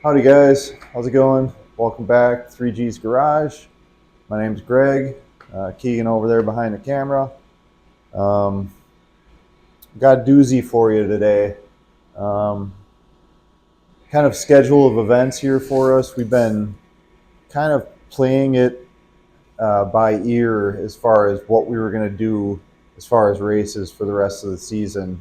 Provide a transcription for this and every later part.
Howdy guys, how's it going? Welcome back, 3G's Garage. My name's Greg, Keegan over there behind the camera. Um, got a doozy for you today. Kind of schedule of events here for us. We've been kind of playing it by ear as far as what we were going to do as far as races for the rest of the season.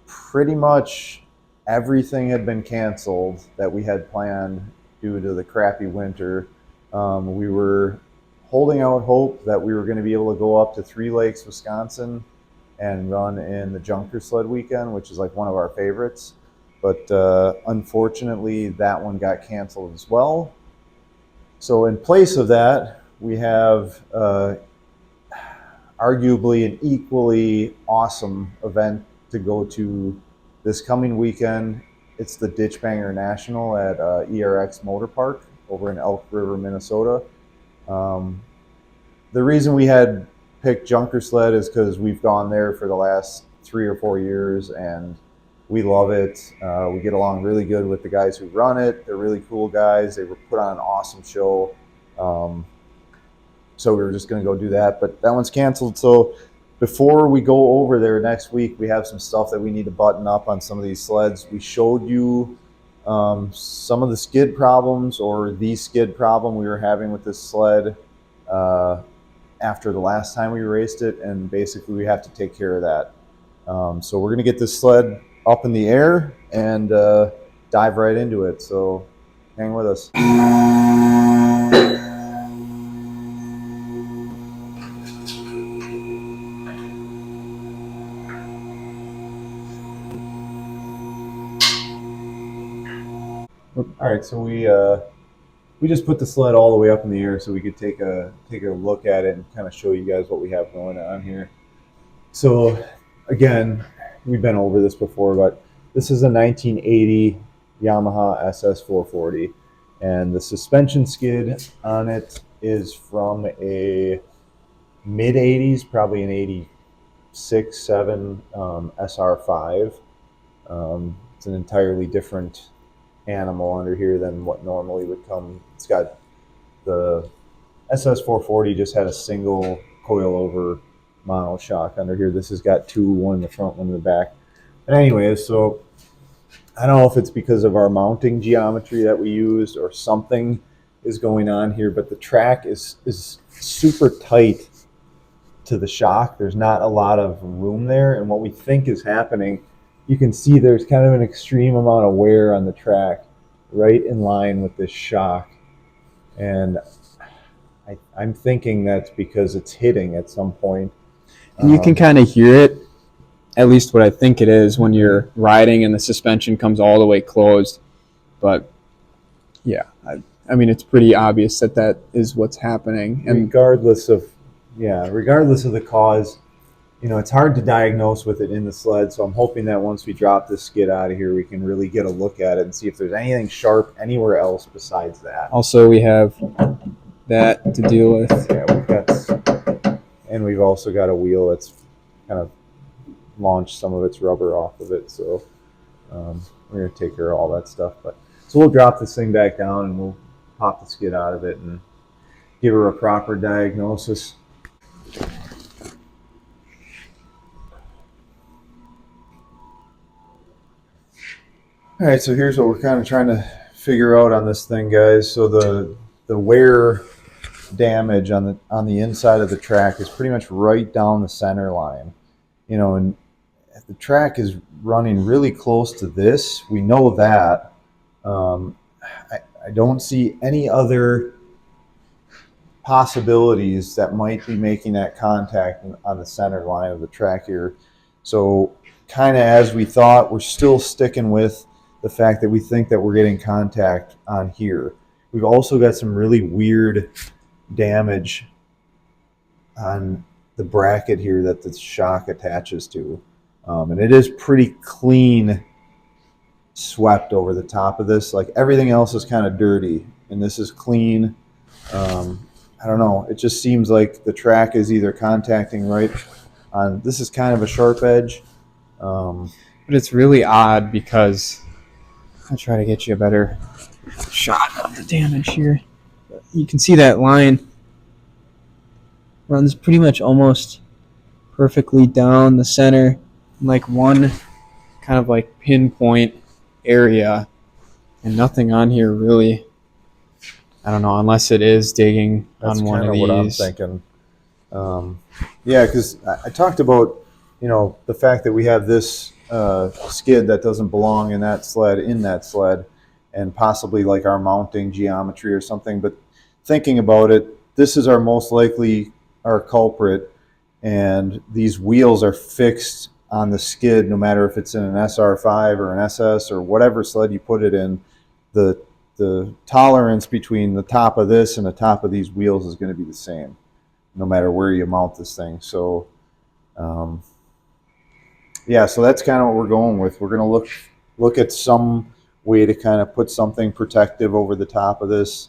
Pretty much everything had been canceled that we had planned due to the crappy winter. We were holding out hope that we were going to be able to go up to Three Lakes, Wisconsin and run in the Junker Sled weekend, which is like one of our favorites. But unfortunately, that one got canceled as well. So in place of that, we have arguably an equally awesome event to go to this coming weekend. It's the DitchBanger National at ERX Motor Park over in Elk River, Minnesota. The reason we had picked Junker Sled is because we've gone there for the last 3 or 4 years and we love it. We get along really good with the guys who run it. They're really cool guys. They put on an awesome show. So we were just going to go do that, but that one's canceled. So before we go over there next week, we have some stuff that we need to button up on some of these sleds. We showed you some of the skid problems, or the skid problem we were having with this sled after the last time we raced it, and basically we have to take care of that. So we're going to get this sled up in the air and dive right into it. So hang with us. All right, so we just put the sled all the way up in the air so we could take a look at it and kind of show you guys what we have going on here. So again, we've been over this before, but this is a 1980 Yamaha SS440, and the suspension skid on it is from a mid 80s, probably an 86, 7 SR5. It's an entirely different animal under here than what normally would come. It's got the SS440 just had a single coilover monoshock under here. This has got two, one in the front, one in the back. But anyways, so I don't know if it's because of our mounting geometry that we used or something is going on here, but the track is super tight to the shock. There's not a lot of room there, and what we think is happening, you can see there's kind of an extreme amount of wear on the track right in line with this shock. And I'm thinking that's because it's hitting at some point. And you can kind of hear it, at least what I think it is, when you're riding and the suspension comes all the way closed. But yeah, I mean, it's pretty obvious that that is what's happening. And regardless of the cause, you know, it's hard to diagnose with it in the sled, so I'm hoping that once we drop this skid out of here, we can really get a look at it and see if there's anything sharp anywhere else besides that. Also, we have that to deal with. Yeah, and we've also got a wheel that's kind of launched some of its rubber off of it, so we're going to take care of all that stuff. So we'll drop this thing back down and we'll pop the skid out of it and give her a proper diagnosis. All right, so here's what we're kind of trying to figure out on this thing, guys. So the wear damage on the inside of the track is pretty much right down the center line. You know, and the track is running really close to this. We know that. I don't see any other possibilities that might be making that contact on the center line of the track here. So kind of as we thought, we're still sticking with the fact that we think that we're getting contact on here. We've also got some really weird damage on the bracket here that the shock attaches to. And it is pretty clean swept over the top of this. Like everything else is kind of dirty and this is clean. I don't know. It just seems like the track is either contacting right on, this is kind of a sharp edge. But it's really odd because I'll try to get you a better shot of the damage here. You can see that line runs pretty much almost perfectly down the center in like one kind of like pinpoint area, and nothing on here really. I don't know, unless it is digging That's on one kind of of what I'm these. thinking. Yeah, because I talked about, the fact that we have this skid that doesn't belong in that sled, and possibly like our mounting geometry or something. But thinking about it, this is our most likely our culprit, and these wheels are fixed on the skid no matter if it's in an SR5 or an SS or whatever sled you put it in. The tolerance between the top of this and the top of these wheels is going to be the same no matter where you mount this thing. So yeah, so that's kind of what we're going with. We're going to look at some way to kind of put something protective over the top of this.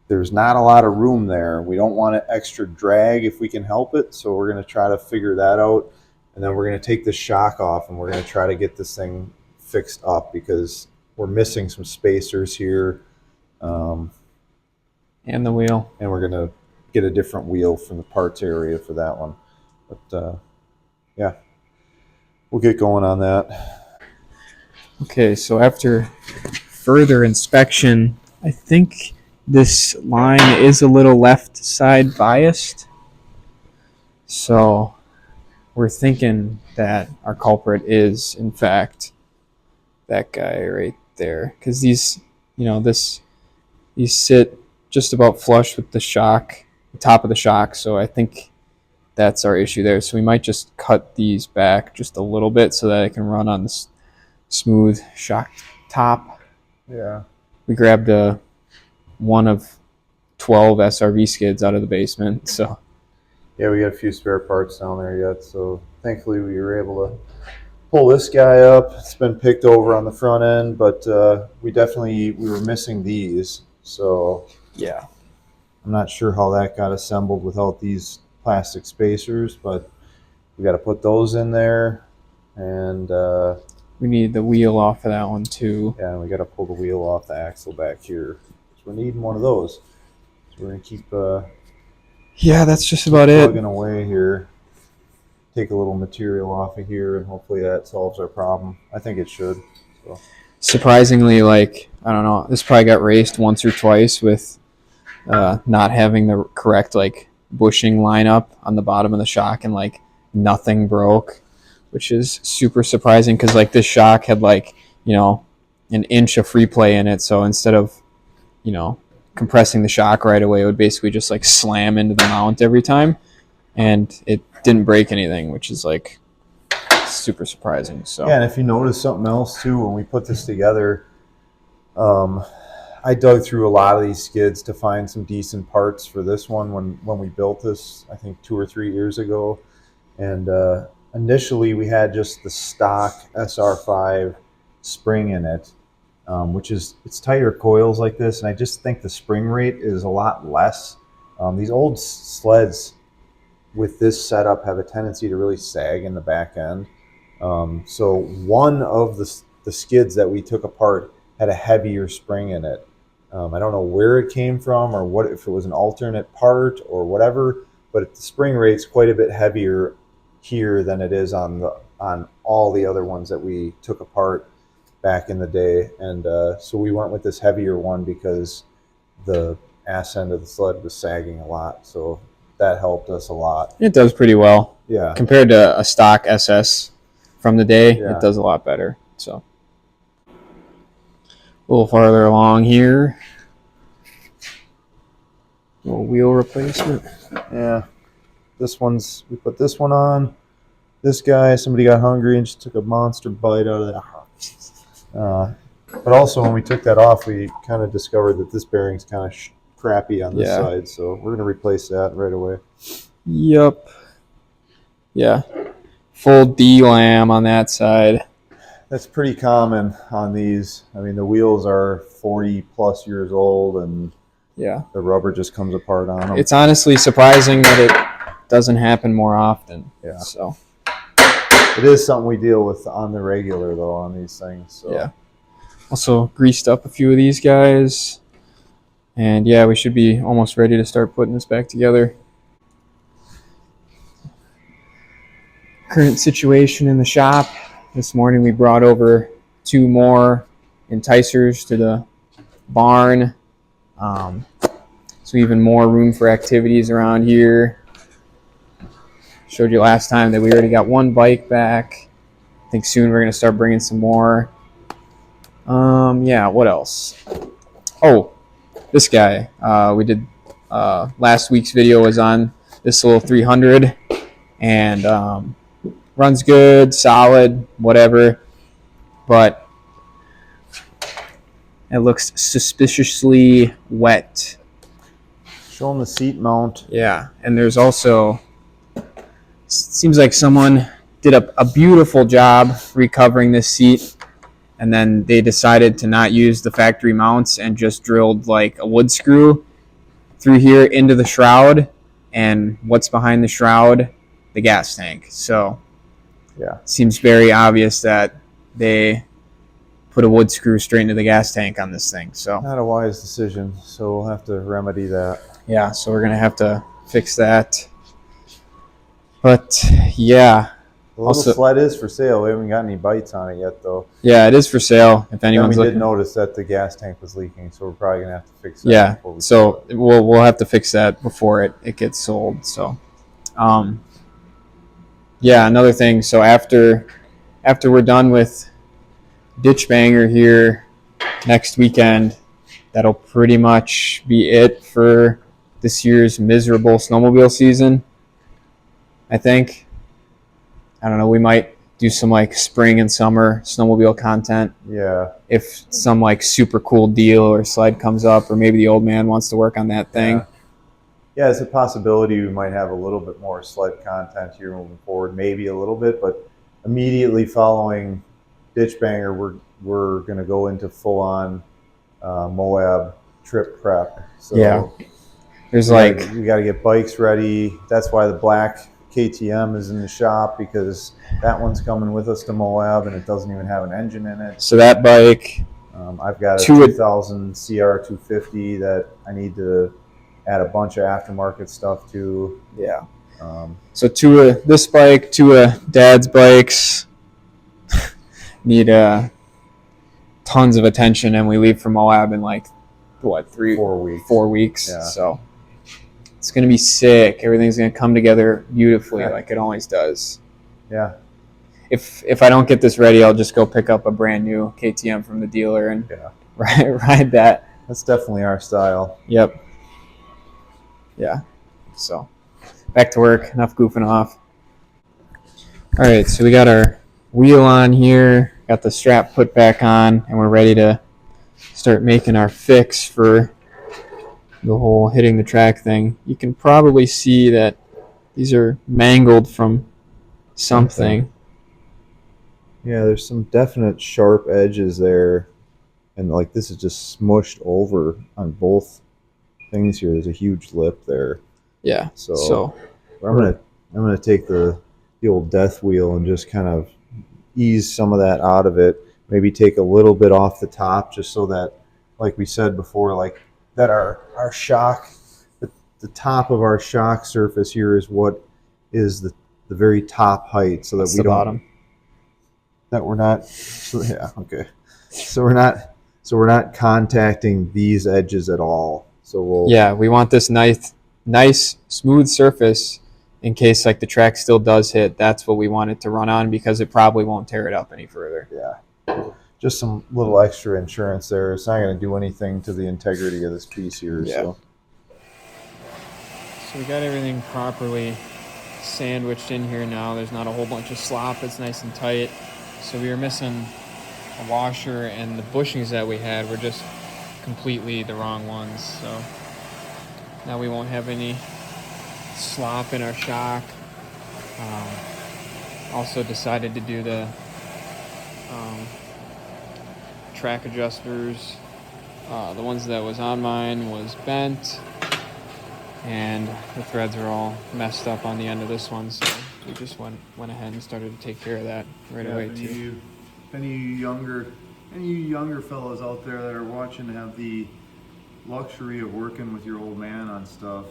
There's not a lot of room there. We don't want an extra drag if we can help it, so we're going to try to figure that out. And then we're going to take the shock off, and we're going to try to get this thing fixed up because we're missing some spacers here. And the wheel. And we're going to get a different wheel from the parts area for that one. But yeah, we'll get going on that. Okay, so after further inspection, I think this line is a little left side biased. So we're thinking that our culprit is, in fact, that guy right there. Because these sit just about flush with the shock, the top of the shock. So I think that's our issue there. So we might just cut these back just a little bit so that I can run on this smooth shock top. Yeah. We grabbed one of 12 SRV skids out of the basement. So yeah, we got a few spare parts down there yet. So thankfully we were able to pull this guy up. It's been picked over on the front end, but we were missing these. So yeah, I'm not sure how that got assembled without these plastic spacers, but we got to put those in there. And we need the wheel off of that one too. Yeah, and we got to pull the wheel off the axle back here. So we're needing one of those. So we're going to keep yeah, that's just about plugging it. away here. Take a little material off of here, and hopefully that solves our problem. I think it should. So. Surprisingly, like, I don't know, this probably got raced once or twice with not having the correct like bushing lineup on the bottom of the shock, and like nothing broke, which is super surprising because like this shock had like, an inch of free play in it. So instead of, compressing the shock right away, it would basically just like slam into the mount every time, and it didn't break anything, which is like super surprising. So yeah, and if you notice something else too, when we put this together, I dug through a lot of these skids to find some decent parts for this one when we built this, I think 2 or 3 years ago. And initially we had just the stock SR5 spring in it, which it's tighter coils like this, and I just think the spring rate is a lot less. These old sleds with this setup have a tendency to really sag in the back end. So one of the skids that we took apart had a heavier spring in it. I don't know where it came from or what, if it was an alternate part or whatever, but the spring rate's quite a bit heavier here than it is on all the other ones that we took apart back in the day. And so we went with this heavier one because the ass end of the sled was sagging a lot. So that helped us a lot. it does pretty well. Yeah. Compared to a stock SS from the day, Yeah. It does a lot better. So a little farther along here, little wheel replacement. Yeah. We put this one on. This guy, somebody got hungry and just took a monster bite out of that. But also when we took that off, we kind of discovered that this bearing's kind of crappy on this side. So we're going to replace that right away. Yep. Yeah. Full D-lam on that side. That's pretty common on these. I mean, the wheels are 40 plus years old, and yeah, the rubber just comes apart on them. It's honestly surprising that it doesn't happen more often. Yeah. So it is something we deal with on the regular, though, on these things. So. Yeah. Also greased up a few of these guys. And yeah, we should be almost ready to start putting this back together. Current situation in the shop. This morning we brought over 2 more enticers to the barn. So even more room for activities around here. Showed you last time that we already got 1 bike back. I think soon we're going to start bringing some more. Yeah, what else? Oh, this guy. We did last week's video was on this little 300, and runs good, solid, whatever. But it looks suspiciously wet. Show them the seat mount. Yeah, and there's also, seems like someone did a beautiful job recovering this seat, and then they decided to not use the factory mounts and just drilled like a wood screw through here into the shroud, and what's behind the shroud? The gas tank. So yeah, it seems very obvious that they put a wood screw straight into the gas tank on this thing. So not a wise decision. So we'll have to remedy that. yeah, so we're gonna have to fix that. But yeah, The little sled is for sale. We haven't got any bites on it yet, though. Yeah, it is for sale. If anyone's we looking. did notice that the gas tank was leaking, so we're probably gonna have to fix that. Yeah, so we'll have to fix that before it gets sold. So, yeah, another thing. So after we're done with DitchBanger here next weekend, that'll pretty much be it for this year's miserable snowmobile season. I think. I don't know. We might do some like spring and summer snowmobile content. Yeah. If some like super cool deal or sled comes up, or maybe the old man wants to work on that thing. Yeah, it's a possibility we might have a little bit more sled content here moving forward, maybe a little bit, but immediately following DitchBanger, we're going to go into full-on Moab trip prep. So yeah, there's we got to get bikes ready. That's why the black KTM is in the shop, because that one's coming with us to Moab and it doesn't even have an engine in it. So that bike, I've got a 2000 CR250 that I need to add a bunch of aftermarket stuff to. Yeah. So this bike, 2 Dad's bikes need tons of attention, and we leave for Moab in like what 4 weeks. 4 weeks. Yeah. So it's gonna be sick. Everything's gonna come together beautifully, like it always does. Yeah. If I don't get this ready, I'll just go pick up a brand new KTM from the dealer and ride that. That's definitely our style. Yep. Yeah. So back to work. Enough goofing off. All right. So we got our wheel on here. Got the strap put back on, and we're ready to start making our fix for the whole hitting the track thing. You can probably see that these are mangled from something. Yeah, there's some definite sharp edges there, and like this is just smushed over on both things here. There's a huge lip there. Yeah. So I'm gonna take the old death wheel and just kind of ease some of that out of it. Maybe take a little bit off the top, just so that, like we said before, like that our shock, the top of our shock surface here is what is the very top height, so that we don't bottom. That we're not. So we're not contacting these edges at all. So we want this nice smooth surface in case like the track still does hit. That's what we want it to run on, because it probably won't tear it up any further. Yeah. Just some little extra insurance there. It's not going to do anything to the integrity of this piece here. Yeah. So we got everything properly sandwiched in here now. There's not a whole bunch of slop. It's nice and tight. So we were missing a washer, and the bushings that we had were just completely the wrong ones. So now we won't have any slop in our shock. Also decided to do the track adjusters. The ones that was on mine was bent, and the threads are all messed up on the end of this one, so we just went ahead and started to take care of that right away too. Any younger any younger fellows out there that are watching have the luxury of working with your old man on stuff.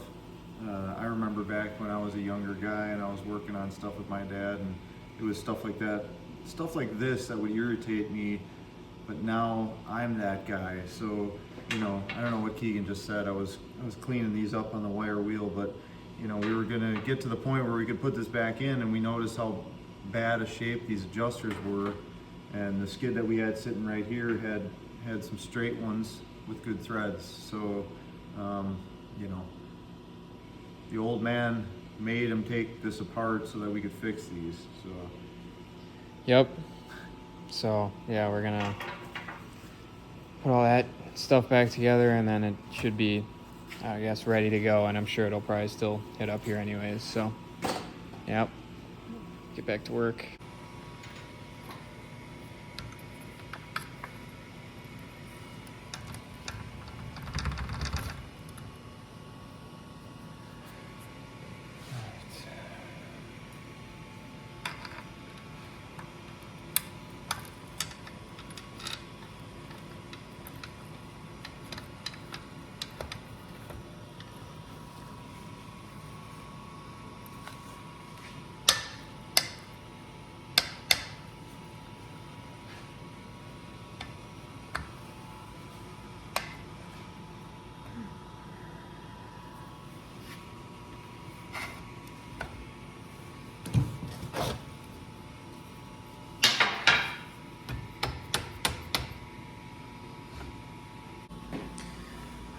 I remember back when I was a younger guy and I was working on stuff with my dad, and it was stuff like that, stuff like this that would irritate me. But now I'm that guy. So, you know, I don't know what Keegan just said. I was cleaning these up on the wire wheel, but you know, we were gonna get to the point where we could put this back in, and we noticed how bad a shape these adjusters were, and the skid that we had sitting right here had some straight ones with good threads. So, you know, the old man made him take this apart so that we could fix these. So. Yep. So yeah, we're gonna put all that stuff back together, and then it should be, I guess, ready to go. And I'm sure it'll probably still hit up here anyways. So, yep. Get back to work.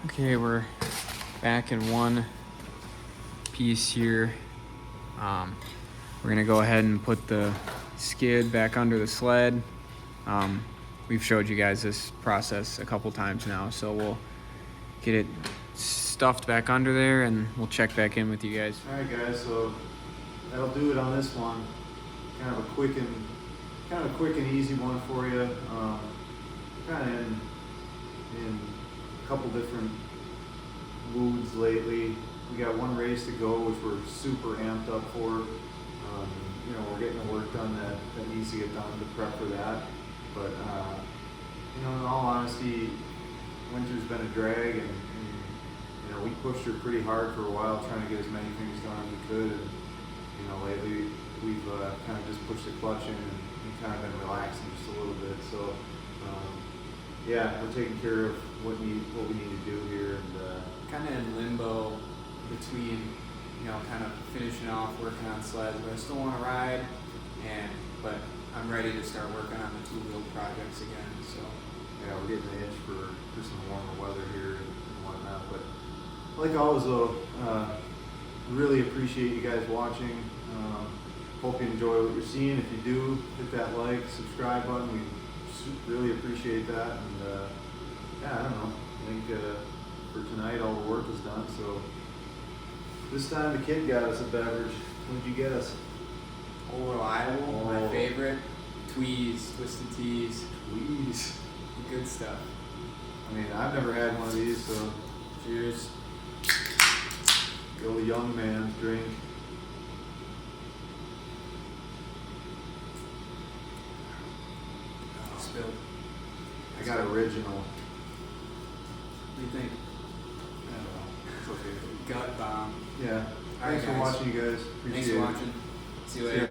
Okay, we're back in one piece here. We're gonna go ahead and put the skid back under the sled. We've showed you guys this process a couple times now, so we'll get it stuffed back under there and we'll check back in with you guys. All right, guys. So that'll do it on this one. Kind of a quick and easy one for you. Kind of in a couple different moods lately. We got one race to go, which we're super amped up for. You know, we're getting the work done that needs to get done to prep for that. But you know, in all honesty, winter's been a drag, and you know, we pushed her pretty hard for a while, trying to get as many things done as we could. And you know, lately we've kind of just pushed the clutch in and kind of been relaxing just a little bit. So yeah, we're taking care of what we need to do here, and Kind of in limbo between, you know, kind of finishing off working on sleds, but I still want to ride, but I'm ready to start working on the two-wheel projects again. So yeah, we're getting the itch for some warmer weather here and whatnot. But like always, though, really appreciate you guys watching. Hope you enjoy what you're seeing. If you do, hit that like, subscribe button. We really appreciate that. And yeah, I don't know. I think for tonight, all the work is done. So this time the kid got us a beverage. What did you get us? Old Reliable, my favorite. Tweez, Twisted Teas. Tweez. Good stuff. I mean, I've never had one of these, so Cheers. go young man's drink. Spilled. I got original. What do you think? I don't know. It's okay. Gut bomb. Yeah. All right, Thanks for guys. watching, you guys. Thanks for watching. See you later.